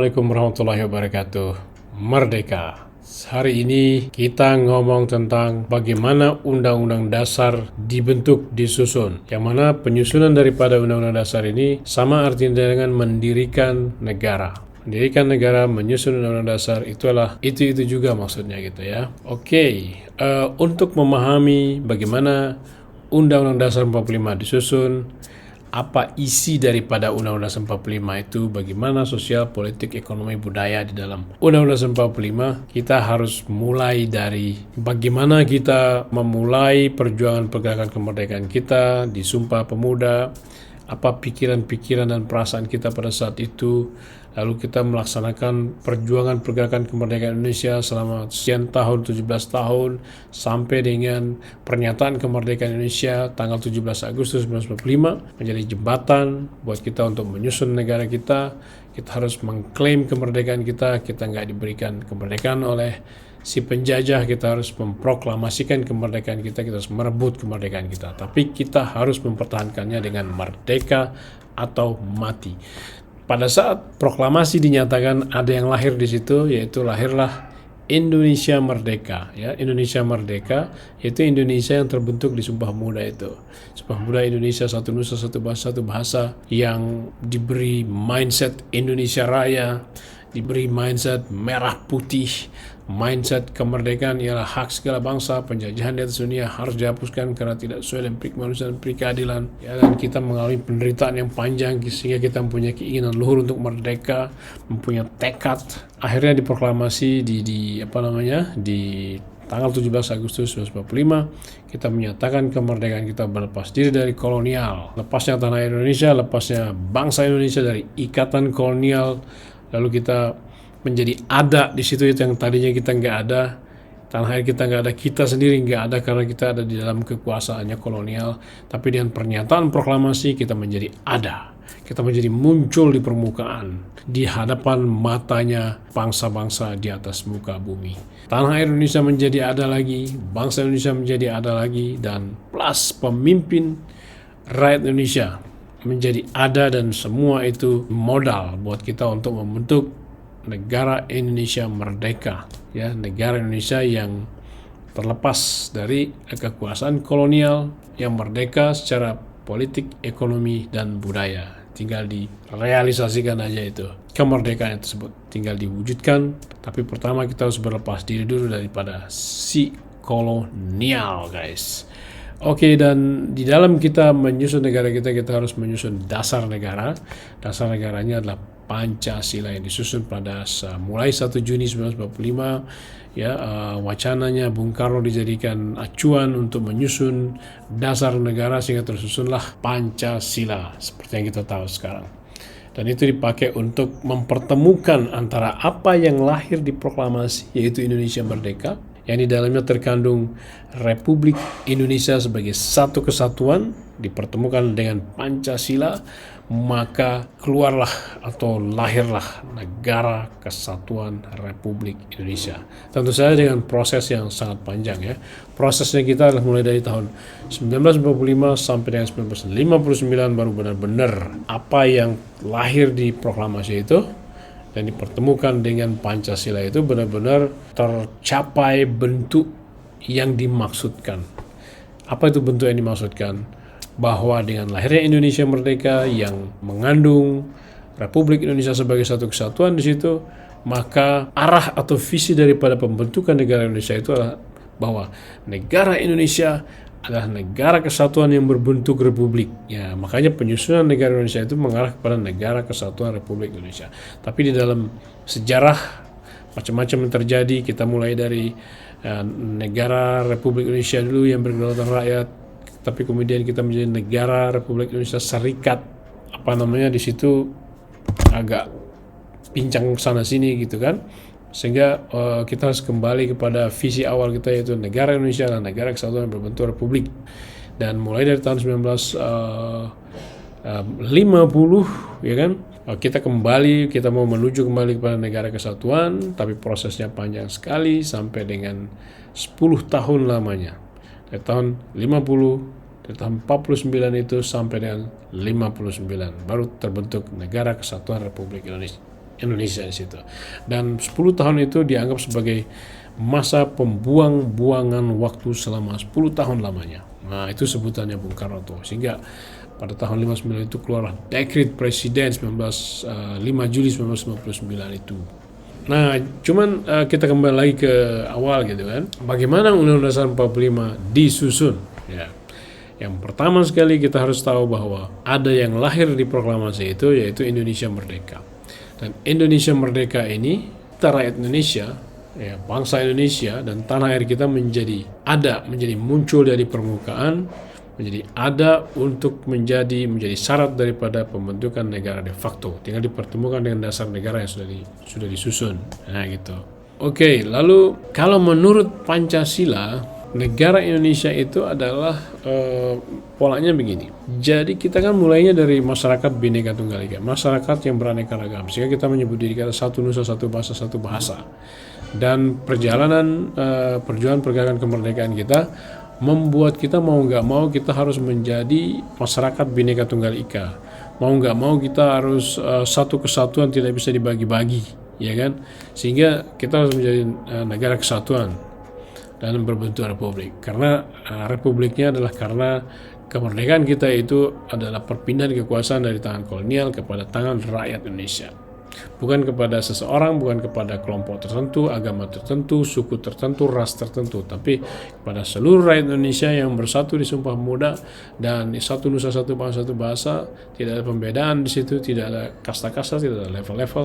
Assalamualaikum warahmatullahi wabarakatuh. Merdeka. Hari ini kita ngomong tentang bagaimana Undang-Undang Dasar dibentuk, disusun. Yang mana penyusunan daripada Undang-Undang Dasar ini sama artinya dengan mendirikan negara. Mendirikan negara, menyusun Undang-Undang Dasar itu juga maksudnya gitu ya. Oke, untuk memahami bagaimana Undang-Undang Dasar 45 disusun, apa isi daripada Undang-Undang 45 itu, bagaimana sosial, politik, ekonomi, budaya di dalam Undang-Undang 45, kita harus mulai dari bagaimana kita memulai perjuangan pergerakan kemerdekaan kita di Sumpah Pemuda, apa pikiran-pikiran dan perasaan kita pada saat itu, lalu kita melaksanakan perjuangan pergerakan kemerdekaan Indonesia selama sekian tahun, 17 tahun, sampai dengan pernyataan kemerdekaan Indonesia tanggal 17 Agustus 1945 menjadi jembatan buat kita untuk menyusun negara kita. Kita harus mengklaim kemerdekaan kita nggak diberikan kemerdekaan oleh si penjajah, kita harus memproklamasikan kemerdekaan kita harus merebut kemerdekaan kita, tapi kita harus mempertahankannya dengan merdeka atau mati. Pada saat proklamasi dinyatakan, ada yang lahir di situ, yaitu lahirlah Indonesia Merdeka, ya. Indonesia Merdeka yaitu Indonesia yang terbentuk di Sumpah Pemuda itu. Sumpah Pemuda Indonesia, satu nusa, satu bahasa yang diberi mindset Indonesia Raya, diberi mindset merah putih, mindset kemerdekaan ialah hak segala bangsa, penjajahan di atas dunia harus dihapuskan karena tidak sesuai dengan kemanusiaan dan keadilan. Ya, dan kita mengalami penderitaan yang panjang sehingga kita mempunyai keinginan luhur untuk merdeka, mempunyai tekad. Akhirnya diproklamasi di tanggal 17 Agustus 1945, kita menyatakan kemerdekaan kita, berlepas diri dari kolonial, lepasnya tanah air Indonesia, lepasnya bangsa Indonesia dari ikatan kolonial, lalu kita menjadi ada di situ, itu yang tadinya kita nggak ada, tanah air kita nggak ada, kita sendiri nggak ada karena kita ada di dalam kekuasaannya kolonial. Tapi dengan pernyataan proklamasi kita menjadi ada, kita menjadi muncul di permukaan, di hadapan matanya bangsa-bangsa di atas muka bumi. Tanah air Indonesia menjadi ada lagi, bangsa Indonesia menjadi ada lagi, dan plus pemimpin rakyat Indonesia menjadi ada, dan semua itu modal buat kita untuk membentuk negara Indonesia merdeka, ya, negara Indonesia yang terlepas dari kekuasaan kolonial, yang merdeka secara politik, ekonomi, dan budaya. Tinggal direalisasikan aja itu kemerdekaan tersebut, tinggal diwujudkan. Tapi pertama kita harus berlepas diri dulu daripada si kolonial, guys. Oke, dan di dalam kita menyusun negara kita harus menyusun dasar negara. Dasar negaranya adalah Pancasila yang disusun pada mulai 1 Juni 1945. Ya, wacananya Bung Karno dijadikan acuan untuk menyusun dasar negara sehingga tersusunlah Pancasila seperti yang kita tahu sekarang. Dan itu dipakai untuk mempertemukan antara apa yang lahir di proklamasi, yaitu Indonesia Merdeka, yang di dalamnya terkandung Republik Indonesia sebagai satu kesatuan, dipertemukan dengan Pancasila, maka keluarlah atau lahirlah Negara Kesatuan Republik Indonesia. Tentu saja dengan proses yang sangat panjang, ya. Prosesnya kita adalah mulai dari tahun 1945 sampai dengan 1959 baru benar-benar apa yang lahir di proklamasi itu dan dipertemukan dengan Pancasila itu benar-benar tercapai bentuk yang dimaksudkan. Apa itu bentuk yang dimaksudkan? Bahwa dengan lahirnya Indonesia Merdeka yang mengandung Republik Indonesia sebagai satu kesatuan di situ, maka arah atau visi daripada pembentukan negara Indonesia itu adalah bahwa negara Indonesia adalah negara kesatuan yang berbentuk republik. Ya, makanya penyusunan negara Indonesia itu mengarah kepada negara kesatuan Republik Indonesia. Tapi di dalam sejarah macam-macam yang terjadi. Kita mulai dari negara Republik Indonesia dulu yang berkedaulatan rakyat, tapi kemudian kita menjadi negara Republik Indonesia Serikat. Di situ agak pincang sana sini gitu kan. Sehingga kita harus kembali kepada visi awal kita, yaitu negara Indonesia adalah negara kesatuan berbentuk republik. Dan mulai dari tahun 1950, ya kan, kita mau menuju kembali kepada negara kesatuan, tapi prosesnya panjang sekali sampai dengan 10 tahun lamanya. Dari tahun 50, dari tahun 49 itu sampai dengan 59 baru terbentuk Negara Kesatuan Republik Indonesia. Indonesia di situ. Dan 10 tahun itu dianggap sebagai masa pembuang-buangan waktu selama 10 tahun lamanya. Nah, itu sebutannya Bung Karno tuh. Sehingga pada tahun 59 itu keluar dekret presiden 5 Juli 1959 itu. Nah, cuman kita kembali lagi ke awal gitu kan. Bagaimana Undang-Undang Dasar 45 disusun? Ya. Yang pertama sekali kita harus tahu bahwa ada yang lahir di proklamasi itu, yaitu Indonesia Merdeka. Dan Indonesia Merdeka ini, kita rakyat Indonesia, ya, bangsa Indonesia dan tanah air kita menjadi muncul dari permukaan, menjadi ada untuk menjadi syarat daripada pembentukan negara de facto. Tinggal dipertemukan dengan dasar negara yang sudah disusun. Nah gitu. Oke, lalu kalau menurut Pancasila, negara Indonesia itu adalah polanya begini. Jadi kita kan mulainya dari masyarakat Bhinneka Tunggal Ika, masyarakat yang beraneka ragam. Sehingga kita menyebut diri kita satu nusa, satu bangsa, satu bahasa. Dan perjalanan perjuangan pergerakan kemerdekaan kita membuat kita mau nggak mau kita harus menjadi masyarakat Bhinneka Tunggal Ika. Mau nggak mau kita harus satu kesatuan, tidak bisa dibagi-bagi, ya kan? Sehingga kita harus menjadi negara kesatuan dan berbentuk republik. Karena republiknya adalah karena kemerdekaan kita itu adalah perpindahan kekuasaan dari tangan kolonial kepada tangan rakyat Indonesia. Bukan kepada seseorang, bukan kepada kelompok tertentu, agama tertentu, suku tertentu, ras tertentu, tapi kepada seluruh rakyat Indonesia yang bersatu di Sumpah Pemuda dan satu nusa, satu bangsa, satu bahasa. Tidak ada pembedaan di situ, tidak ada kasta-kasta, tidak ada level-level.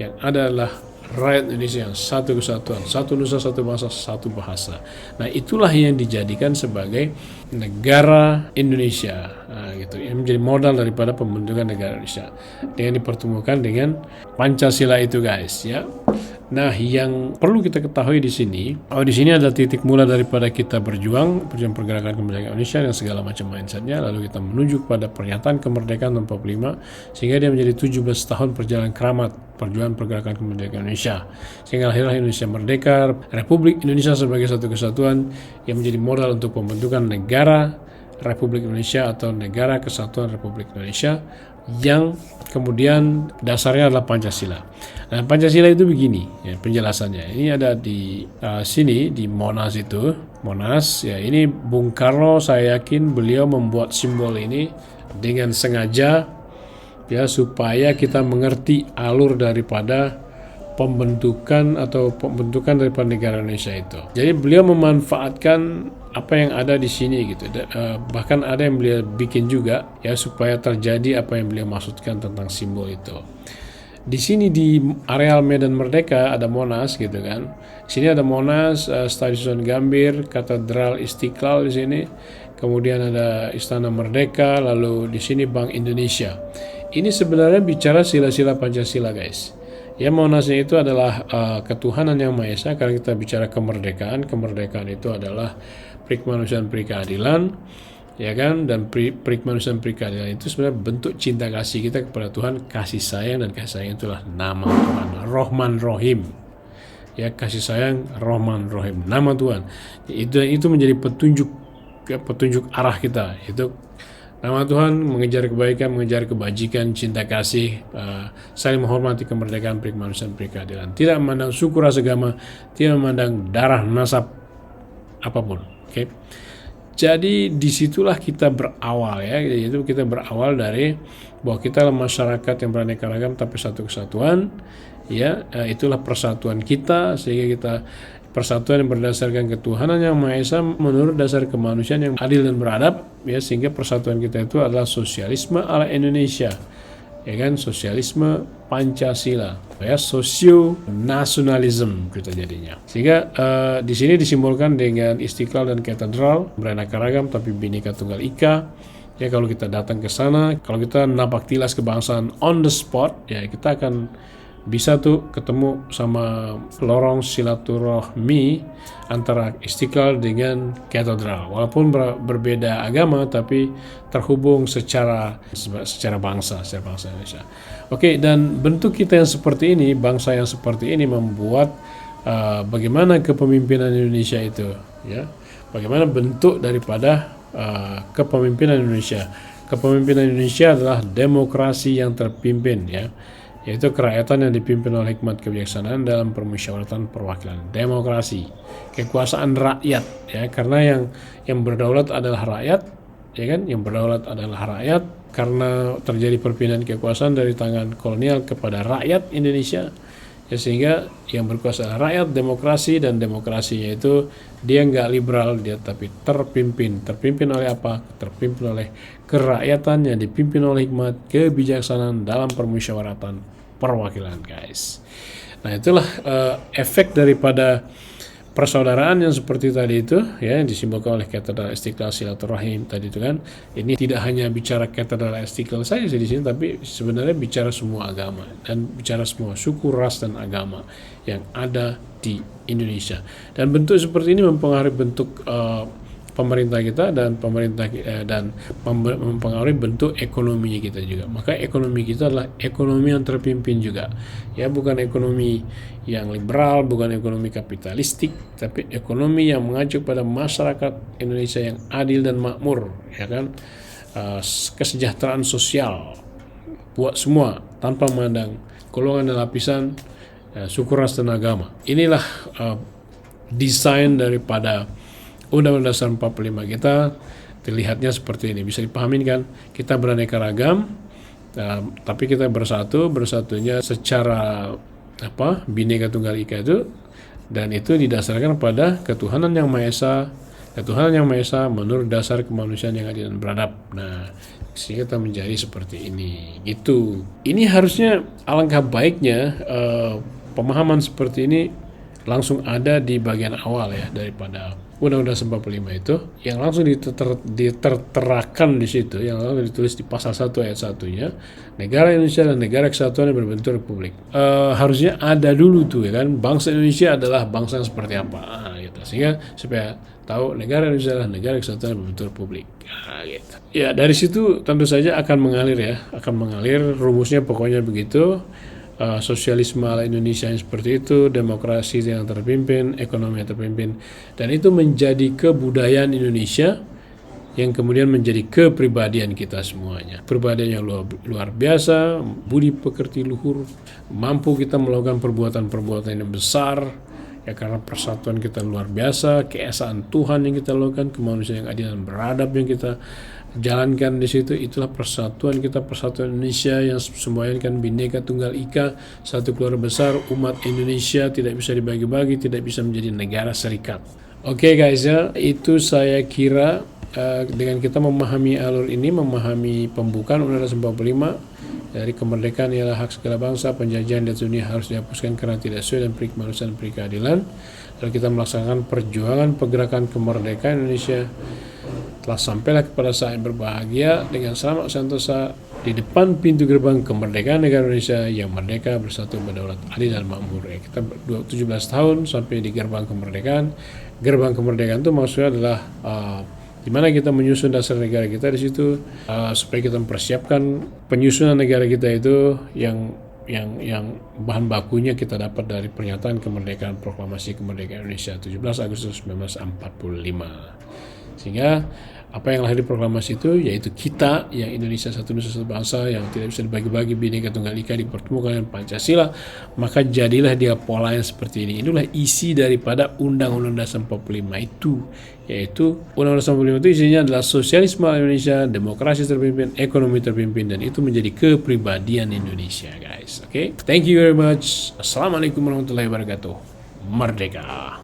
Yang ada adalah rakyat Indonesia yang satu kesatuan, satu nusa, satu bangsa, satu bahasa. Nah, itulah yang dijadikan sebagai negara Indonesia. Nah, gitu. Yang menjadi modal daripada pembentukan negara Indonesia. Dengan dipertemukan dengan Pancasila itu, guys, ya. Nah, yang perlu kita ketahui di sini ada titik mula daripada kita berjuang pergerakan kemerdekaan Indonesia dengan segala macam mindsetnya, lalu kita menuju kepada pernyataan kemerdekaan tahun 45, sehingga dia menjadi 17 tahun perjalanan keramat perjuangan pergerakan kemerdekaan Indonesia, sehingga lahirlah Indonesia Merdeka, Republik Indonesia sebagai satu kesatuan yang menjadi modal untuk pembentukan negara Republik Indonesia atau Negara Kesatuan Republik Indonesia, yang kemudian dasarnya adalah Pancasila. Nah, Pancasila itu begini ya, penjelasannya. Ini ada di sini di Monas itu. Monas ya, ini Bung Karno, saya yakin beliau membuat simbol ini dengan sengaja ya, supaya kita mengerti alur daripada pembentukan daripada negara Indonesia itu. Jadi beliau memanfaatkan apa yang ada di sini gitu. Bahkan ada yang beliau bikin juga ya, supaya terjadi apa yang beliau maksudkan tentang simbol itu. Di sini di areal Medan Merdeka ada Monas gitu kan. Di sini ada Monas, Stadion Gambir, Katedral Istiqlal di sini. Kemudian ada Istana Merdeka, lalu di sini Bank Indonesia. Ini sebenarnya bicara sila-sila Pancasila, guys. Ya, Monasnya itu adalah ketuhanan yang Maha Esa. Karena kita bicara kemerdekaan itu adalah perikemanusiaan, perikeadilan, ya kan? Dan perikemanusiaan, perikeadilan itu sebenarnya bentuk cinta kasih kita kepada Tuhan, kasih sayang, dan kasih sayang itulah nama Tuhan, Rohman Rohim. Ya, kasih sayang, Rohman Rohim, nama Tuhan. Itu menjadi petunjuk arah kita. Itu nama Tuhan, mengejar kebaikan, mengejar kebajikan, cinta kasih, saling menghormati kemerdekaan, perikemanusiaan, perikeadilan. Tidak memandang suku, ras, agama, tidak memandang darah, nasab, apapun. Oke. Jadi disitulah kita berawal ya, yaitu kita berawal dari bahwa kita adalah masyarakat yang beraneka ragam tapi satu kesatuan. Ya, itulah persatuan kita, sehingga kita persatuan yang berdasarkan ketuhanan yang Maha Esa menurut dasar kemanusiaan yang adil dan beradab, ya, sehingga persatuan kita itu adalah sosialisme ala Indonesia, ya kan, sosialisme Pancasila, ya, sosio nasionalisme kita jadinya. Sehingga di sini disimbolkan dengan Istiqlal dan Katedral, beraneka ragam tapi Bhinneka Tunggal Ika. Ya, kalau kita datang ke sana, kalau kita napak tilas kebangsaan on the spot, ya kita akan bisa tuh ketemu sama lorong silaturahmi antara Istiqlal dengan Katedral. Walaupun berbeda agama, tapi terhubung secara bangsa Indonesia. Oke, dan bentuk kita yang seperti ini, bangsa yang seperti ini membuat bagaimana kepemimpinan Indonesia itu, ya, bagaimana bentuk daripada kepemimpinan Indonesia. Kepemimpinan Indonesia adalah demokrasi yang terpimpin, ya. yaitu kerakyatan yang dipimpin oleh hikmat kebijaksanaan dalam permusyawaratan perwakilan demokrasi, kekuasaan rakyat, ya, karena yang berdaulat adalah rakyat, ya kan, yang berdaulat adalah rakyat karena terjadi perpindahan kekuasaan dari tangan kolonial kepada rakyat Indonesia. Ya, sehingga yang berkuasa adalah rakyat, demokrasi, dan demokrasinya itu dia nggak liberal, dia tapi terpimpin oleh apa? Terpimpin oleh kerakyatan yang dipimpin oleh hikmat kebijaksanaan dalam permusyawaratan perwakilan, guys. Nah, itulah efek daripada persaudaraan yang seperti tadi itu, ya, yang disimbolkan oleh Katedral Istiqlal Silaturahim tadi itu kan. Ini tidak hanya bicara Katedral Istiqlal saja di sini, tapi sebenarnya bicara semua agama dan bicara semua suku, ras, dan agama yang ada di Indonesia. Dan bentuk seperti ini mempengaruhi bentuk pemerintah kita dan mempengaruhi bentuk ekonomi kita juga. Maka ekonomi kita adalah ekonomi yang terpimpin juga, ya, bukan ekonomi yang liberal, bukan ekonomi kapitalistik, tapi ekonomi yang mengacu pada masyarakat Indonesia yang adil dan makmur, ya kan, kesejahteraan sosial buat semua tanpa memandang golongan dan lapisan, suku, ras, dan agama. Inilah desain daripada Undang-Undang Dasar 45 kita. Terlihatnya seperti ini, bisa dipahami kan? Kita beraneka ragam, tapi kita bersatunya secara Bhinneka Tunggal Ika itu, dan itu didasarkan pada ketuhanan yang Maha Esa, menurut dasar kemanusiaan yang adil dan beradab. Nah, sehingga kita menjadi seperti ini, gitu. Ini harusnya alangkah baiknya pemahaman seperti ini langsung ada di bagian awal, ya, daripada Undang-Undang 45 itu, yang langsung diterterakan di situ, yang langsung ditulis di pasal 1 ayat 1-nya, negara Indonesia dan negara kesatuan yang berbentuk republik. Harusnya ada dulu tuh, ya kan, bangsa Indonesia adalah bangsa yang seperti apa, gitu. Sehingga supaya tahu negara Indonesia adalah negara kesatuan yang berbentuk republik, gitu. Ya, dari situ tentu saja akan mengalir, rumusnya pokoknya begitu. Sosialisme ala Indonesia yang seperti itu, demokrasi yang terpimpin, ekonomi yang terpimpin, dan itu menjadi kebudayaan Indonesia yang kemudian menjadi kepribadian kita semuanya. Pribadian yang luar biasa, budi pekerti luhur, mampu kita melakukan perbuatan-perbuatan yang besar, ya, karena persatuan kita luar biasa, keesaan Tuhan yang kita lakukan, kemanusiaan yang adil dan beradab yang kita jalankan di situ. Itulah persatuan kita, persatuan Indonesia yang semuanya kan Bhinneka Tunggal Ika, satu keluarga besar umat Indonesia, tidak bisa dibagi-bagi, tidak bisa menjadi negara serikat. Oke, guys, ya, itu saya kira dengan kita memahami alur ini, memahami pembukaan Undang-Undang 45 dari kemerdekaan ialah hak segala bangsa, penjajahan di dunia harus dihapuskan karena tidak sesuai dengan prinsip kemanusiaan dan keadilan. Lalu kita melaksanakan perjuangan pergerakan kemerdekaan Indonesia, telah sampailah kepada saat yang berbahagia dengan selamat sentosa di depan pintu gerbang kemerdekaan negara Indonesia yang merdeka, bersatu, berdaulat, adil, dan makmur. Ya, kita 17 tahun sampai di gerbang kemerdekaan. Gerbang kemerdekaan itu maksudnya adalah di mana kita menyusun dasar negara kita di situ, supaya kita mempersiapkan penyusunan negara kita itu yang bahan bakunya kita dapat dari pernyataan kemerdekaan, proklamasi kemerdekaan Indonesia 17 Agustus 1945. Sehingga apa yang lahir di proklamasi itu yaitu kita yang Indonesia satu nusa satu bangsa yang tidak bisa dibagi-bagi, Bhinneka Tunggal Ika, dipertemukan dengan Pancasila, maka jadilah dia pola yang seperti ini. Inilah isi daripada Undang-Undang Dasar 45 itu, yaitu Undang-Undang Dasar 45 itu isinya adalah sosialisme Indonesia, demokrasi terpimpin, ekonomi terpimpin, dan itu menjadi kepribadian Indonesia, guys. Oke, thank you very much. Assalamualaikum warahmatullahi wabarakatuh. Merdeka.